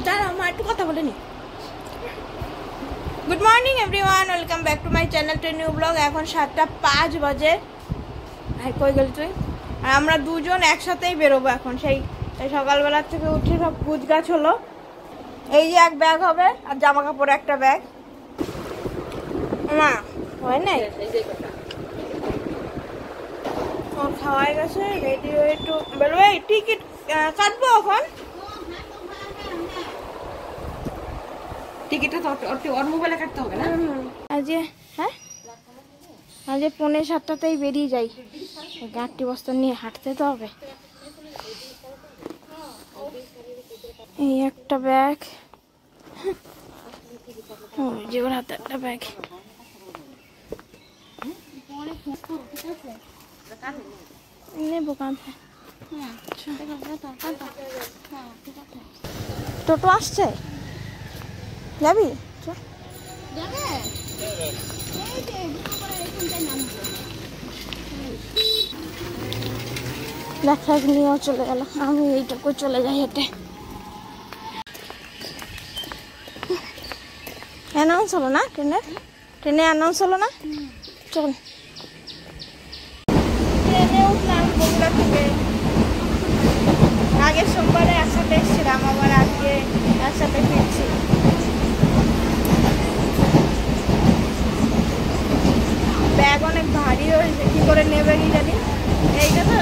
দাঁড়াও মা একটু কথা বলে নি। Good morning everyone, welcome back to my channel to new blog. এখন 7:05 বাজে। আর কই গেল তুই? আর আমরা দুজন একসাথেই বেরোবো এখন। সেই সকালবেলার থেকে উঠে সব কুচ গাছ হলো। এই যে এক ব্যাগ হবে আর জামা কাপড় একটা ব্যাগ। মা হয় নাই ওর খাওয়াই গেছে, রেডি হয়ে একটু বেরোবে। টিকিট কাটবো এখন। টিকিটটা তো ওর মোবাইলে কাটতে হবে না? আজকে হ্যাঁ আজকে 6:45তেই বেরিয়ে যাই। গাঁটটি বস্তা নিয়ে হাঁটতে তো হবে। এই একটা ব্যাগ, যে ওর হাতে একটা ব্যাগ। নেবো কাঁধে। টোটো আসছে, যাবি? দেখা নিয়েও চলে গেল, আমি এইটুকু চলে যাই হেঁটে। অ্যানাউন্স হলো না ট্রেনে অ্যানাউন্স হলো না। চল ট্রেনে উঠলাম বগুড়া থেকে। আগের সোমবারে একসাথে এসেছিলাম, আবার আজকে একসাথে ফিরছি। ব্যাগ অনেক ভারী হয়েছে, কি করে নেবে কি জানি। এইটা তো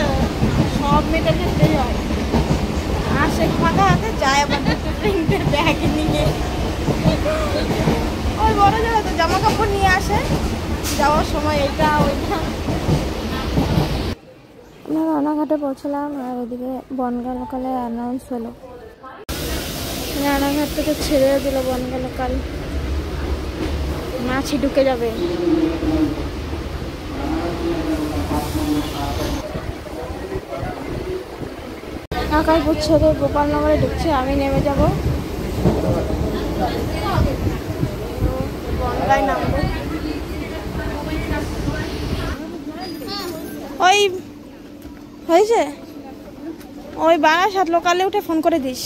সব মেয়েদের ক্ষেত্রেই হয়। আসে ফাঁকা হাতে যায়, আবার দুটো তিনটে ব্যাগ নিয়ে। ওই বড় জায়গা তো জামা কাপড় নিয়ে আসে যাওয়ার সময়, এইটা ওইটা। আমরা রানাঘাটে পৌঁছলাম আর ওইদিকে বনগা লোকালে অ্যানাউন্স হলো। রানাঘাট থেকে ছেড়ে দিল বনগা লোকাল। মাছি ঢুকে যাবে। আকাইপুর ছেড়ে গোপালনগরে ঢুকছে, আমি নেমে যাব। বনগায় নামবো। ওই হয়েছে, ওই বারাসাত লোকালে উঠে ফোন করে দিস।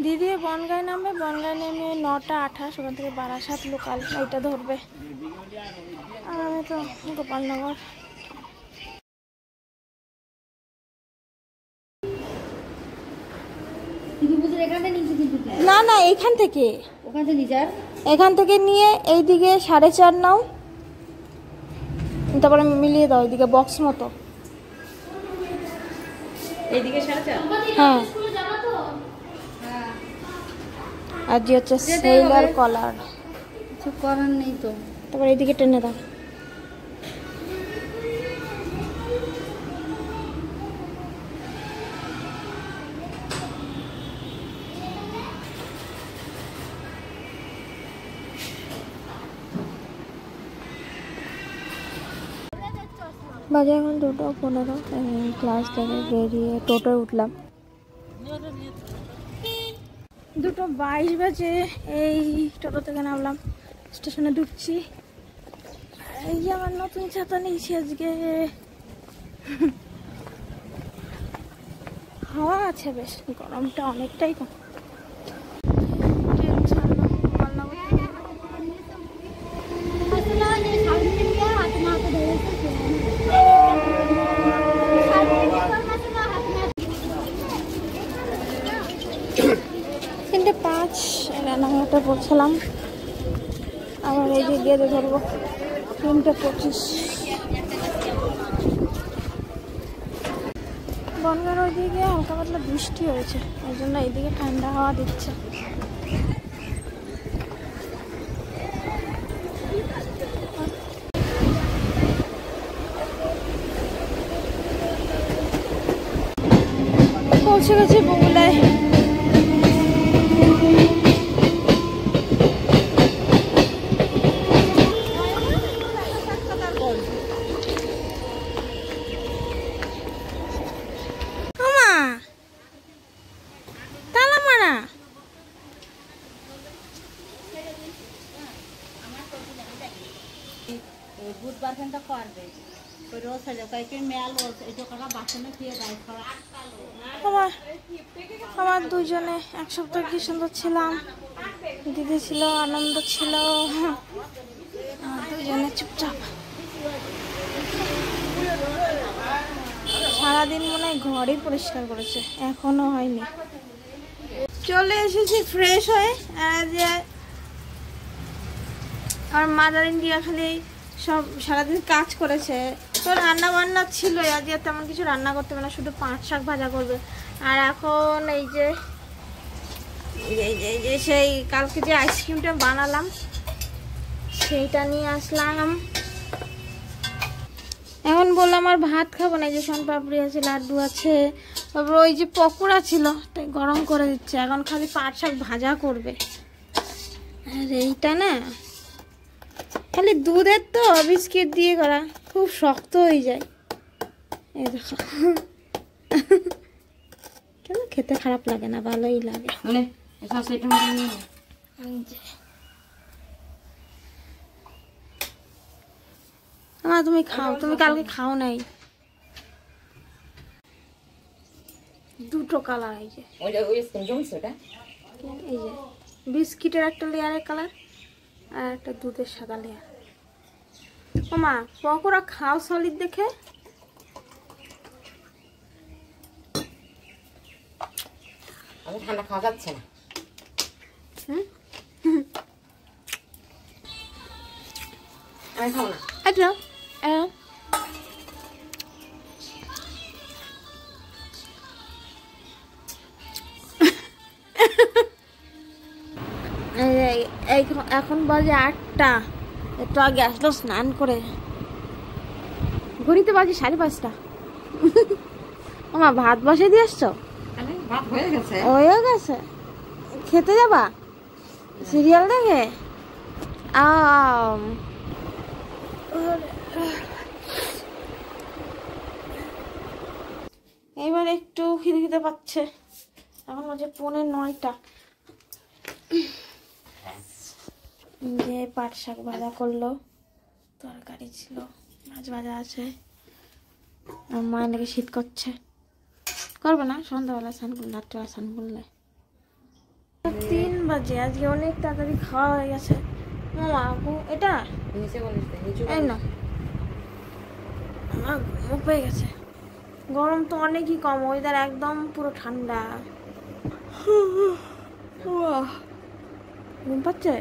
দিদি বনগায় নামবে, বনগায় নেমে 9:28 ওখান থেকে বারাসাত লোকাল এইটা ধরবে। আর আমি তো গোপালনগর। না না এখান থেকে নিয়ে এইদিকে 4:30 নাও, তারপরে মিলিয়ে দাও এইদিকে বক্স মতো। এইদিকে 4:30? হ্যাঁ, আর যে হচ্ছে সেলার কলার, কিছু করার নেই তো। তারপর এইদিকে টেনে দাও। বাজে এখন 2:15। ক্লাস থেকে বেরিয়ে টোটোয় উঠলাম। 2:22 বাজে এই টোটো থেকে নামলাম, স্টেশনে ঢুকছি। এই যে আমার নতুন ছাতা নিয়েছি আজকে। হাওয়া আছে বেশ, গরমটা অনেকটাই কম। তিনটে 5 রানাঘাটে পৌঁছলাম। আবার এই যে গেড়ে ধরবো 3:25। বনগাঁর ওইদিকে হালকা পাতলা বৃষ্টি হয়েছে, ওই জন্য এইদিকে ঠান্ডা হাওয়া দিচ্ছে। পৌঁছে গেছি বগুলায়। তরকারিটা করবে ওই রোজ হয়ে যাবে কয়েকদিন মেল রোজ এই তো কটা বাসনে খেয়ে যায় খাওয়া আমার আমার দুজনে এক সপ্তাহ কি সুন্দর ছিলাম, দিদি ছিল, আনন্দ ছিল, দুজনে চুপচাপ। সারাদিন মনে হয় ঘরই পরিষ্কার করেছে, এখনো হয়নি। চলে এসেছি ফ্রেশ হয়ে। যে আর মাদার ইন্ডিয়া খালি সব সারাদিন কাজ করেছে, তো রান্না বান্না ছিল, আজকে তেমন কিছু রান্না করতে হবে না, শুধু পাঁচ শাক ভাজা করবে। আর এখন এই যে সেই কালকে যে আইসক্রিমটা বানালাম সেইটা নিয়ে আসলাম। এখন বললাম আর ভাত খাবো না, এই যে শনপাপড়ি আছে, লাড্ডু আছে, তারপর ওই যে পকোড়া ছিল তাই গরম করে দিচ্ছে। এখন খালি পাট শাক ভাজা করবে। আর এইটা না খালি দুধের তো বিস্কিট দিয়ে করা, খুব শক্ত হয়ে যায়। এই দেখো, কেন খেতে খারাপ লাগে না, ভালোই লাগে। তুমি খাও, তুমি কালকে খাও নাই। দুটো কালার, এই যে এই যে বিস্কিটের একটা লেয়ারের কালার আর একটা দুধের সাদা লেয়ার। মা পকোড়া খাও সলিড দেখে। আমি ঠান্ডা খাওয়া যাচ্ছে না। আমি খাবো না। আচ্ছা এখন বাজে 8টা, একটু আগে আসলো স্নান করে, ঘড়িতে বাজে 5:30। মা ভাত বসে দিয়ে আসছো? হয়ে গেছে। হয়ে গেছে, খেতে যাবা সিরিয়াল দেখে? এবার একটু খিদে খিদে পাচ্ছে, এখন বাজে 8:45। যে পাট শাক ভাজা করলো, তরকারি ছিল, মাছ ভাজা আছে। আর মা নাকি শীত করছে, করবে না, সন্ধ্যাবেলা স্নান করলে, রাত্রেবেলা স্নান করলে। 3 বাজে, আজকে অনেক তাড়াতাড়ি খাওয়া হয়ে গেছে। মামা এটা এই না, আমার ঘুম পেয়ে গেছে। গরম তো অনেকই কম, ওয়েদার একদম পুরো ঠান্ডা। ঘুম পাচ্ছে।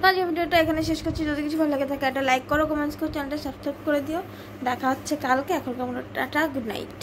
আজকে ভিডিওটা এখানে শেষ করছি। যদি কিছু ভালো লাগে থাকে একটা লাইক করো, কমেন্টস করো, চ্যানেলটা সাবস্ক্রাইব করে দিও। দেখা হচ্ছে কালকে। এখন আমরা টাটা, গুড নাইট।